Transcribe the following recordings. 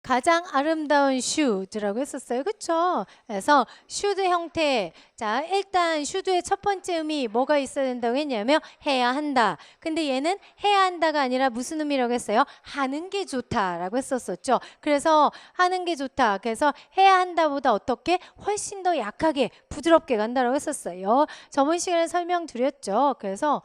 가장 아름다운 should라고 했었어요. 그쵸? 그래서 should 형태. 자, 일단 should의 첫 번째 의미 뭐가 있어야 된다고 했냐면 해야 한다. 근데 얘는 해야 한다가 아니라 무슨 의미라고 했어요? 하는 게 좋다라고 했었었죠. 그래서 하는 게 좋다. 그래서 해야 한다보다 어떻게? 훨씬 더 약하게 부드럽게 간다라고 했었어요. 저번 시간에 설명드렸죠. 그래서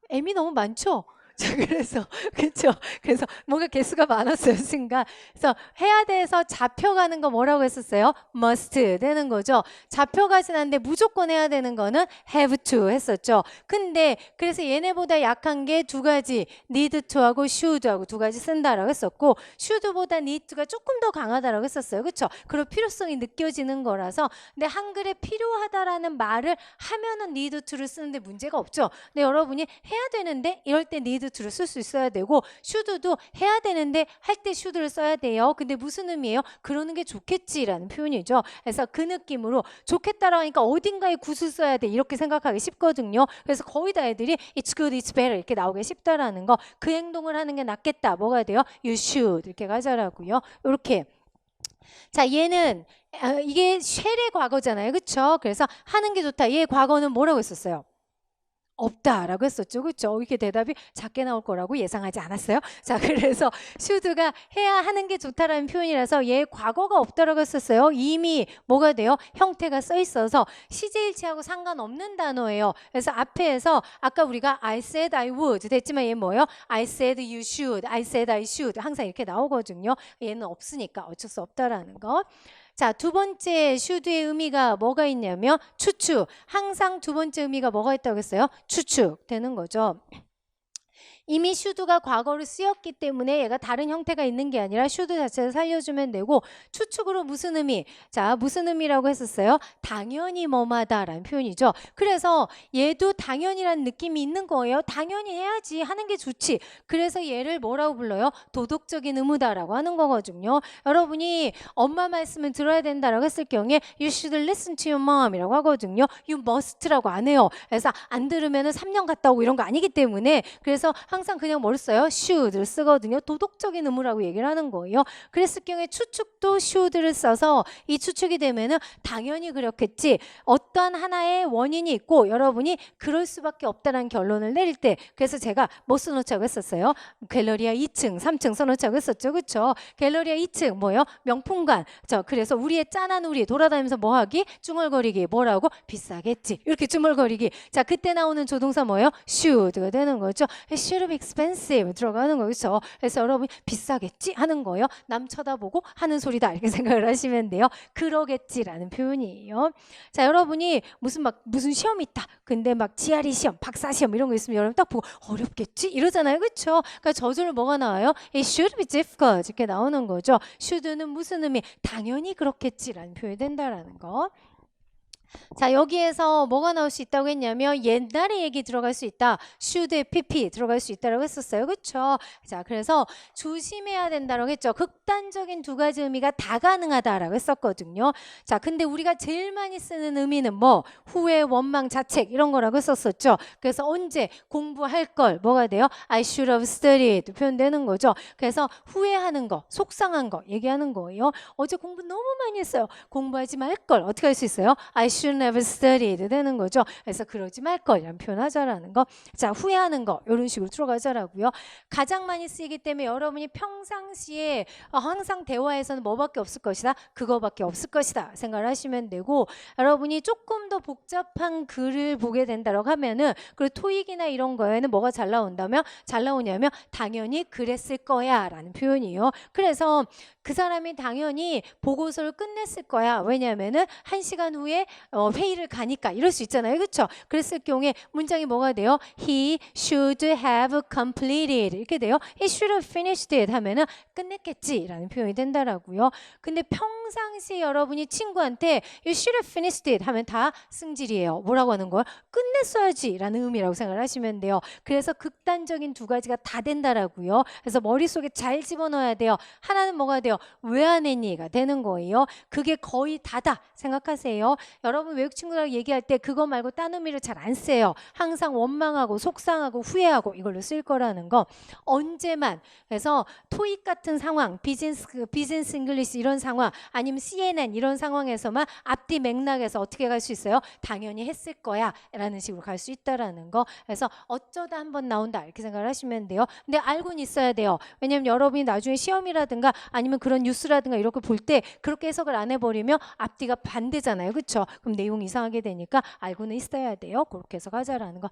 M이 너무 많죠? 자, 그래서 그렇죠. 그래서 뭔가 개수가 많았어요, 순간. 그래서 해야 돼서 잡혀가는 거 뭐라고 했었어요? must 되는 거죠. 잡혀가진 않는데 무조건 해야 되는 거는 have to 했었죠. 근데 그래서 얘네보다 약한 게 두 가지, need to하고 should하고 두 가지 쓴다라고 했었고, should보다 need to가 조금 더 강하다라고 했었어요. 그렇죠? 그런 필요성이 느껴지는 거라서. 근데 한글에 필요하다라는 말을 하면은 need to를 쓰는데 문제가 없죠. 근데 여러분이 해야 되는데 이럴 때 need to를 쓸 수 있어야 되고, should도 해야 되는데 할 때 should를 써야 돼요. 근데 무슨 의미예요? 그러는 게 좋겠지라는 표현이죠. 그래서 그 느낌으로 좋겠다라고 하니까 어딘가에 굿을 써야 돼 이렇게 생각하기 쉽거든요. 그래서 거의 다 애들이 it's good, it's better 이렇게 나오기 쉽다라는 거, 그 행동을 하는 게 낫겠다. 뭐가 돼요? You should 이렇게 가자라고요. 이렇게. 자, 얘는 이게 쉘의 과거잖아요. 그렇죠? 그래서 하는 게 좋다. 얘 과거는 뭐라고 했었어요? 없다라고 했었죠. 그렇죠? 이렇게 대답이 작게 나올 거라고 예상하지 않았어요. 자, 그래서 should가 해야 하는 게 좋다라는 표현이라서 얘 과거가 없다라고 했었어요. 이미 뭐가 돼요? 형태가 써 있어서 시제일치하고 상관없는 단어예요. 그래서 앞에서 아까 우리가 I said I would 됐지만 얘 뭐예요? I said you should, I said I should 항상 이렇게 나오거든요. 얘는 없으니까 어쩔 수 없다라는 거. 자, 두 번째 should의 의미가 뭐가 있냐면 추측. 항상 두 번째 의미가 뭐가 있다고 했어요? 추측 되는 거죠. 이미 should가 과거로 쓰였기 때문에 얘가 다른 형태가 있는 게 아니라 should 자체를 살려주면 되고, 추측으로 무슨 의미? 자, 무슨 의미라고 했었어요? 당연히 뭐마다라는 표현이죠. 그래서 얘도 당연이라는 느낌이 있는 거예요. 당연히 해야지, 하는 게 좋지. 그래서 얘를 뭐라고 불러요? 도덕적인 의무다라고 하는 거거든요. 여러분이 엄마 말씀을 들어야 된다라고 했을 경우에 you should listen to your mom 이라고 하거든요. you must라고 안 해요. 그래서 안 들으면 3년 갔다 오고 이런 거 아니기 때문에, 그래서 항상 그냥 뭘 써요? should를 쓰거든요. 도덕적인 의무라고 얘기를 하는 거예요. 그랬을 경우에 추측도 should를 써서 이 추측이 되면은 당연히 그렇겠지. 어떤 하나의 원인이 있고 여러분이 그럴 수밖에 없다는 결론을 내릴 때, 그래서 제가 뭐 써놓자고 했었어요? 갤러리아 2층, 3층 써놓자고 했었죠. 그렇죠? 갤러리아 2층 뭐예요? 명품관. 그래서 우리의 짠한 우리 돌아다니면서 뭐 하기? 중얼거리기. 뭐라고? 비싸겠지. 이렇게 중얼거리기. 자, 그때 나오는 조동사 뭐예요? should가 되는 거죠. should be expensive 들어가는 거죠. 그래서 여러분 비싸겠지 하는 거예요. 남 쳐다보고 하는 소리다 이렇게 생각을 하시면 돼요. 그러겠지라는 표현이에요. 자, 여러분이 무슨 시험이 있다. 근데 막 GRE 시험, 박사 시험 이런 거 있으면 여러분 딱 보고 어렵겠지 이러잖아요. 그렇죠? 그러니까 저절로 뭐가 나와요? It should be difficult 이렇게 나오는 거죠. should는 무슨 의미? 당연히 그렇겠지라는 표현이 된다라는 거. 자, 여기에서 뭐가 나올 수 있다고 했냐면 옛날의 얘기 들어갈 수 있다. should, pp 들어갈 수 있다고 했었어요. 그렇죠? 자, 그래서 조심해야 된다고 했죠. 극단적인 두 가지 의미가 다 가능하다라고 했었거든요. 자, 근데 우리가 제일 많이 쓰는 의미는 뭐? 후회, 원망, 자책 이런 거라고 했었었죠. 그래서 언제 공부할 걸 뭐가 돼요? I should have studied 표현되는 거죠. 그래서 후회하는 거, 속상한 거 얘기하는 거예요. 어제 공부 너무 많이 했어요. 공부하지 말 걸 어떻게 할 수 있어요? I should never studied 되는 거죠. 그래서 그러지 말 걸 이런 표현하자라는 거. 자, 후회하는 거 이런 식으로 들어가자라고요. 가장 많이 쓰이기 때문에 여러분이 평상시에 항상 대화에서는 뭐밖에 없을 것이다? 그거밖에 없을 것이다 생각을 하시면 되고, 여러분이 조금 더 복잡한 글을 보게 된다고 하면은, 그리고 토익이나 이런 거에는 뭐가 잘 나온다면 잘 나오냐면 당연히 그랬을 거야 라는 표현이에요. 그래서 그 사람이 당연히 보고서를 끝냈을 거야. 왜냐하면은 1시간 후에 회의를 가니까 이럴 수 있잖아요. 그렇죠? 그랬을 경우에 문장이 뭐가 돼요? He should have completed 이렇게 돼요. He should have finished it 하면은 끝냈겠지라는 표현이 된다라고요. 근데 평상시 여러분이 친구한테 You should have finished it 하면 다 승질이에요. 뭐라고 하는 거예요? 끝냈어야지라는 의미라고 생각을 하시면 돼요. 그래서 극단적인 두 가지가 다 된다라고요. 그래서 머릿속에 잘 집어넣어야 돼요. 하나는 뭐가 돼요? 왜 안 했니가 되는 거예요. 그게 거의 다다 생각하세요. 여러분 여러분 외국 친구들하고 얘기할 때 그거 말고 딴 의미를 잘 안 써요. 항상 원망하고 속상하고 후회하고 이걸로 쓸 거라는 거. 언제만. 그래서 토익 같은 상황, 비즈니스 잉글리시 이런 상황, 아니면 CNN 이런 상황에서만 앞뒤 맥락에서 어떻게 갈 수 있어요? 당연히 했을 거야 라는 식으로 갈 수 있다라는 거. 그래서 어쩌다 한번 나온다 이렇게 생각을 하시면 돼요. 근데 알고는 있어야 돼요. 왜냐면 여러분이 나중에 시험이라든가 아니면 그런 뉴스라든가 이렇게 볼 때 그렇게 해석을 안 해버리면 앞뒤가 반대잖아요. 그렇죠? 그럼 내용이 이상하게 되니까 알고는 있어야 돼요. 그렇게 해석하자라는 거.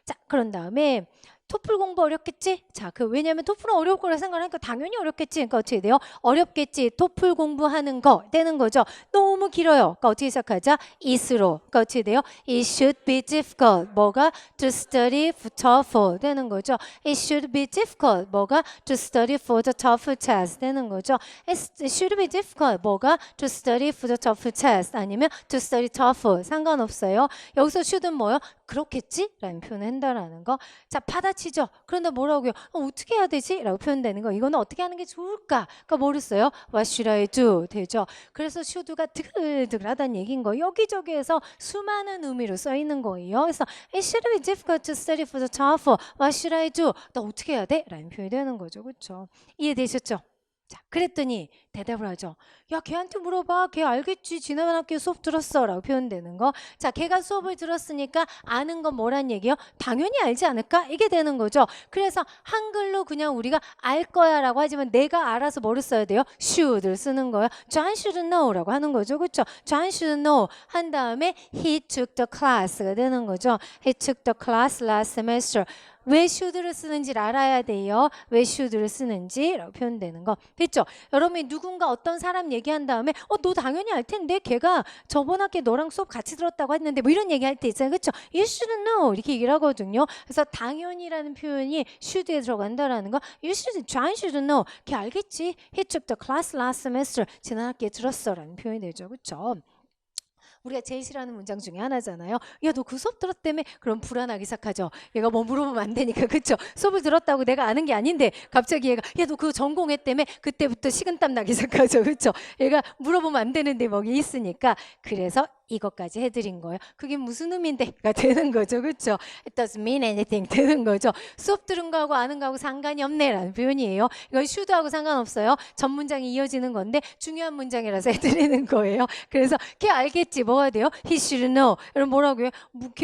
자, 그런 다음에 토플 공부 어렵겠지? 자, 왜냐면 토플은 어려울 거라 생각하니까 당연히 어렵겠지. 그러니까 어떻게 돼요? 어렵겠지. 토플 공부하는 거 되는 거죠. 너무 길어요. 그러니까 어떻게 시작하자? it으로. 그러니까 어떻게 돼요? It should be difficult. 뭐가? To study for TOEFL 되는 거죠. It should be difficult. 뭐가? To study for the TOEFL test 되는 거죠. It should be difficult. 뭐가? To study for the TOEFL test 아니면 to study TOEFL 상관없어요. 여기서 should은 뭐요? 그렇겠지? 라는 표현을 한다라는 거. 자, 받아치죠. 그런데 뭐라고요? 어떻게 해야 되지? 라고 표현되는 거. 이거는 어떻게 하는 게 좋을까? 그러니까 뭐를 써요? What should I do? 되죠. 그래서 should가 드글드글하다는 얘기인 거예요. 여기저기에서 수많은 의미로 써 있는 거예요. 그래서 It should be difficult to study for the TOEFL. What should I do? 나 어떻게 해야 돼? 라는 표현이 되는 거죠. 그렇죠? 이해되셨죠? 자, 그랬더니 대답을 하죠. 야, 걔한테 물어봐. 걔 알겠지. 지난 학기에 수업 들었어. 라고 표현되는 거. 자, 걔가 수업을 들었으니까 아는 건 뭐란 얘기예요? 당연히 알지 않을까? 이게 되는 거죠. 그래서 한글로 그냥 우리가 알 거야 라고 하지만 내가 알아서 뭐를 써야 돼요? should를 쓰는 거예요. John should know 라고 하는 거죠. 그렇죠? John should know 한 다음에 he took the class가 되는 거죠. He took the class last semester. 왜 should를 쓰는지를 알아야 돼요. 왜 should를 쓰는지라고 표현되는 거. 됐죠? 여러분이 누군가 어떤 사람 얘기한 다음에 너 당연히 알 텐데 걔가 저번 학기에 너랑 수업 같이 들었다고 했는데 뭐 이런 얘기할 때 있잖아요. 그렇죠? You should know 이렇게 얘기를 하거든요. 그래서 당연히라는 표현이 should에 들어간다라는 거. You should, John should know. 걔 알겠지? He took the class last semester. 지난 학기에 들었어라는 표현이 되죠. 그렇죠? 우리가 제일 싫어하는 문장 중에 하나잖아요. 야, 너 그 수업 들었다며? 그럼 불안하기 시작하죠. 얘가 뭐 물어보면 안 되니까. 그렇죠? 수업을 들었다고 내가 아는 게 아닌데 갑자기 얘가 야, 너 그거 전공했다며? 그때부터 식은땀 나기 시작하죠. 그렇죠? 얘가 물어보면 안 되는데 뭐 있으니까. 그래서 이것까지 해드린 거예요. 그게 무슨 의미인데가 되는 거죠. 그렇죠? It doesn't mean anything 되는 거죠. 수업 들은 거하고 아는 거하고 상관이 없네라는 표현이에요. 이건 should하고 상관없어요. 전 문장이 이어지는 건데 중요한 문장이라서 해드리는 거예요. 그래서 걔 알겠지. 뭐가 돼요? He should know. 여러분 뭐라고요?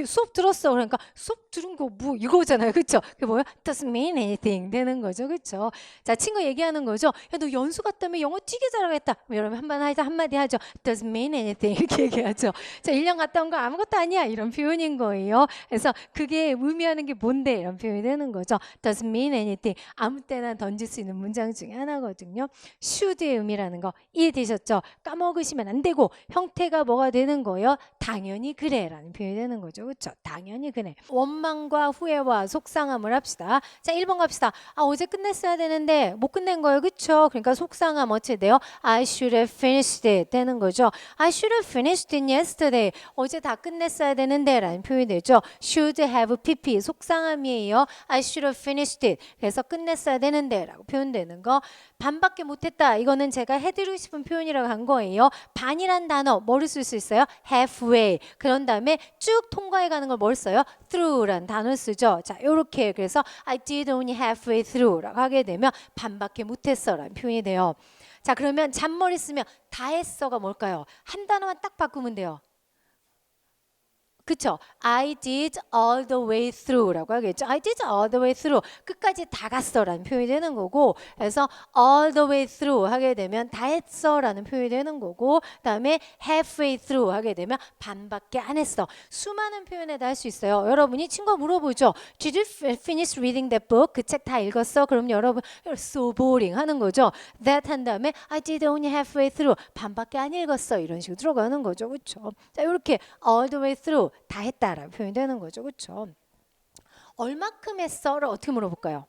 수업 들었어. 그러니까 수업 들은 거 뭐 이거잖아요. 그렇죠? 그게 뭐예요? It doesn't mean anything 되는 거죠. 그렇죠? 자, 친구 얘기하는 거죠. 야, 너 연수 갔다며? 영어 되게 잘하겠다. 여러분 한마디 하죠. It doesn't mean anything 이렇게 얘기하죠. 자, 1년 갔다 온 거 아무것도 아니야 이런 표현인 거예요. 그래서 그게 의미하는 게 뭔데 이런 표현이 되는 거죠. Doesn't mean anything. 아무 때나 던질 수 있는 문장 중에 하나거든요. should의 의미라는 거 이해되셨죠? 까먹으시면 안 되고 형태가 뭐가 되는 거예요? 당연히 그래 라는 표현이 되는 거죠. 그렇죠? 당연히 그래. 원망과 후회와 속상함을 합시다. 자, 1번 갑시다. 어제 끝냈어야 되는데 못 끝낸 거예요. 그렇죠? 그러니까 속상함 어찌 돼요? I should have finished it 되는 거죠. I should have finished it yesterday. 어제 다 끝냈어야 되는데 라는 표현이 되죠. should have pp 속상함이에요. I should have finished it. 그래서 끝냈어야 되는데 라고 표현되는 거. 반밖에 못했다. 이거는 제가 해드리고 싶은 표현이라고 한 거예요. 반이란 단어 뭐를 쓸 수 있어요? halfway. 그런 다음에 쭉 통과해 가는 걸 뭘 써요? through라는 단어를 쓰죠. 자, 요렇게 그래서 I did only halfway through 라고 하게 되면 반밖에 못했어 라는 표현이 돼요. 자, 그러면 잔머리 쓰면 다 했어가 뭘까요? 한 단어만 딱 바꾸면 돼요. 그쵸? I did all the way through 라고 하겠죠. I did all the way through. 끝까지 다 갔어 라는 표현이 되는 거고, 그래서 all the way through 하게 되면 다 했어 라는 표현이 되는 거고, 그 다음에 halfway through 하게 되면 반밖에 안 했어. 수많은 표현에다 할 수 있어요. 여러분이 친구가 물어보죠. Did you finish reading that book? 그 책 다 읽었어? 그럼 여러분 You're so boring 하는 거죠. That 한 다음에 I did only halfway through. 반밖에 안 읽었어. 이런 식으로 들어가는 거죠. 그렇죠? 자, 이렇게 all the way through 다 했다라는 표현이 되는 거죠. 그렇죠? 얼마큼 했어를 어떻게 물어볼까요?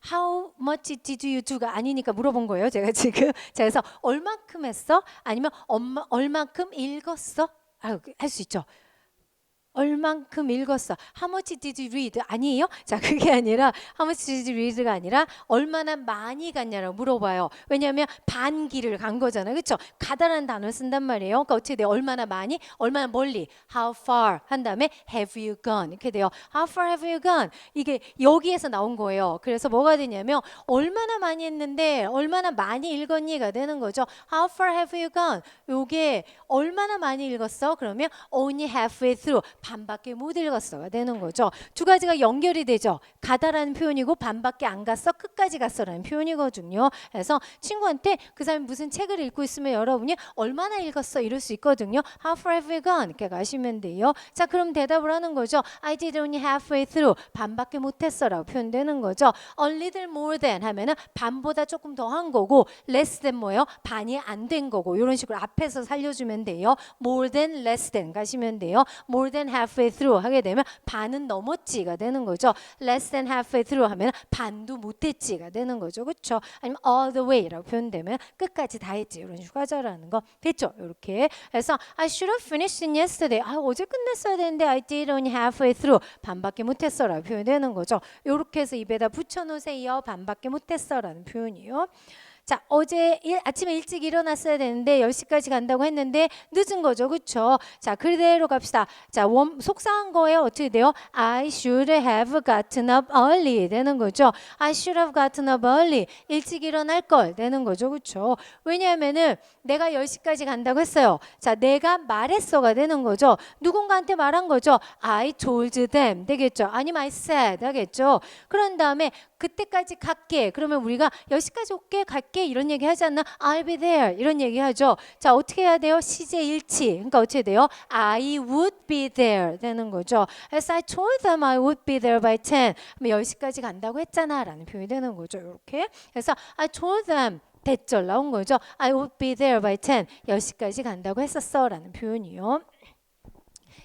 How much did you do가 아니니까 물어본 거예요. 제가 지금. 자, 그래서 얼마큼 했어? 아니면 얼마큼 읽었어? 할 수 있죠. 얼만큼 읽었어. How much did you read? 아니에요? 자, 그게 아니라 how much did you read가 아니라 얼마나 많이 갔냐라고 물어봐요. 왜냐하면 반기를 간 거잖아요. 그렇죠? 가다라는 단어를 쓴단 말이에요. 그러니까 어떻게 돼요? 얼마나 많이? 얼마나 멀리? How far? 한 다음에 have you gone? 이렇게 돼요. How far have you gone? 이게 여기에서 나온 거예요. 그래서 뭐가 되냐면 얼마나 많이 했는데 얼마나 많이 읽었니가 되는 거죠. How far have you gone? 요게 얼마나 많이 읽었어? 그러면 only halfway through. 반밖에 못 읽었어가 되는 거죠. 두 가지가 연결이 되죠. 가다라는 표현이고 반밖에 안 갔어. 끝까지 갔어라는 표현이거든요. 그래서 친구한테 그 사람이 무슨 책을 읽고 있으면 여러분이 얼마나 읽었어? 이럴 수 있거든요. How far have you gone? 이렇게 가시면 돼요. 자, 그럼 대답을 하는 거죠. I did only halfway through. 반밖에 못했어라고 표현되는 거죠. A little more than 하면은 반보다 조금 더 한 거고 less than 뭐예요? 반이 안 된 거고 이런 식으로 앞에서 살려주면 돼요. more than less than 가시면 돼요. more than halfway through 하게 되면 반은 넘었지가 되는 거죠. less than halfway through 하면 반도 못했지가 되는 거죠. 그렇죠? 아니면 all the way라고 표현되면 끝까지 다 했지 이런 식으로 하자라는 거 됐죠? 이렇게 그래서 I should have finished it yesterday. 어제 끝냈어야 되는데 I did only halfway through. 반밖에 못했어라고 표현되는 거죠. 이렇게 해서 입에다 붙여놓으세요. 반밖에 못했어라는 표현이요. 자, 어제 아침에 일찍 일어났어야 되는데 10시까지 간다고 했는데 늦은 거죠. 그렇죠? 자, 그대로 갑시다. 자, 속상한 거예요. 어떻게 돼요? I should have gotten up early 되는 거죠. I should have gotten up early. 일찍 일어날 걸 되는 거죠. 그렇죠? 왜냐하면은 내가 10시까지 간다고 했어요. 자, 내가 말했어가 되는 거죠. 누군가한테 말한 거죠. I told them 되겠죠. 아니면 I said 하겠죠. 그런 다음에 그때까지 갈게. 그러면 우리가 10시까지 올게 갈게 이런 얘기 하지 않나? I'll be there 이런 얘기 하죠. 자, 어떻게 해야 돼요? 시제 일치. 그러니까 어떻게 돼요? I would be there 되는 거죠. As I told them I would be there by 10. 10시까지 간다고 했잖아 라는 표현이 되는 거죠. 이렇게. 그래서 I told them 대절 나온 거죠. I would be there by 10. 10시까지 간다고 했었어 라는 표현이요.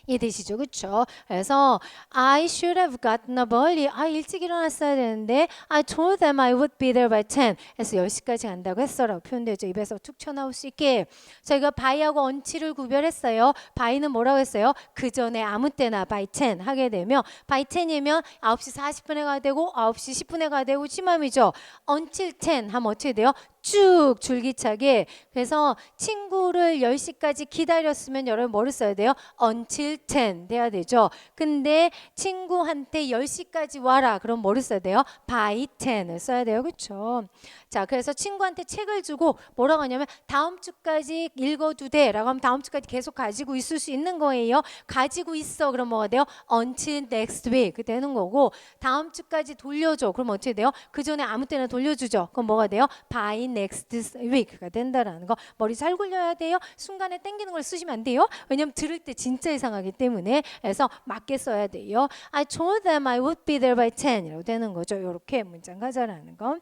이해되시죠? 그렇죠? 그래서 I should have gotten up early. 일찍 일어났어야 되는데 I told them I would be there by 10. 그래서 10시까지 간다고 했어라고 표현되죠. 입에서 툭 튀어나올 수 있게. 저희가 by하고 until을 구별했어요. by는 뭐라고 했어요? 그 전에 아무 때나 by 10 하게 되면 by 10이면 9시 40분에 가야 되고 9시 10분에 가야 되고 지맘이죠. until 10 하면 어떻게 돼요? 쭉 줄기차게. 그래서 친구를 10시까지 기다렸으면 여러분 뭐를 써야 돼요? until 10 돼야 되죠. 근데 친구한테 10시까지 와라. 그럼 뭐를 써야 돼요? by 10을 써야 돼요. 그렇죠? 자, 그래서 친구한테 책을 주고 뭐라고 하냐면 다음 주까지 읽어도 돼 라고 하면 다음 주까지 계속 가지고 있을 수 있는 거예요. 가지고 있어. 그럼 뭐가 돼요? until next week 되는 거고 다음 주까지 돌려줘. 그럼 어떻게 돼요? 그 전에 아무 때나 돌려주죠. 그럼 뭐가 돼요? by next week가 된다라는 거. 머리 잘 굴려야 돼요. 순간에 땡기는 걸 쓰시면 안 돼요. 왜냐면 들을 때 진짜 이상하기 때문에. 그래서 맞게 써야 돼요. I told them I would be there by 10 이라고 되는 거죠. 이렇게 문장 가자라는 거.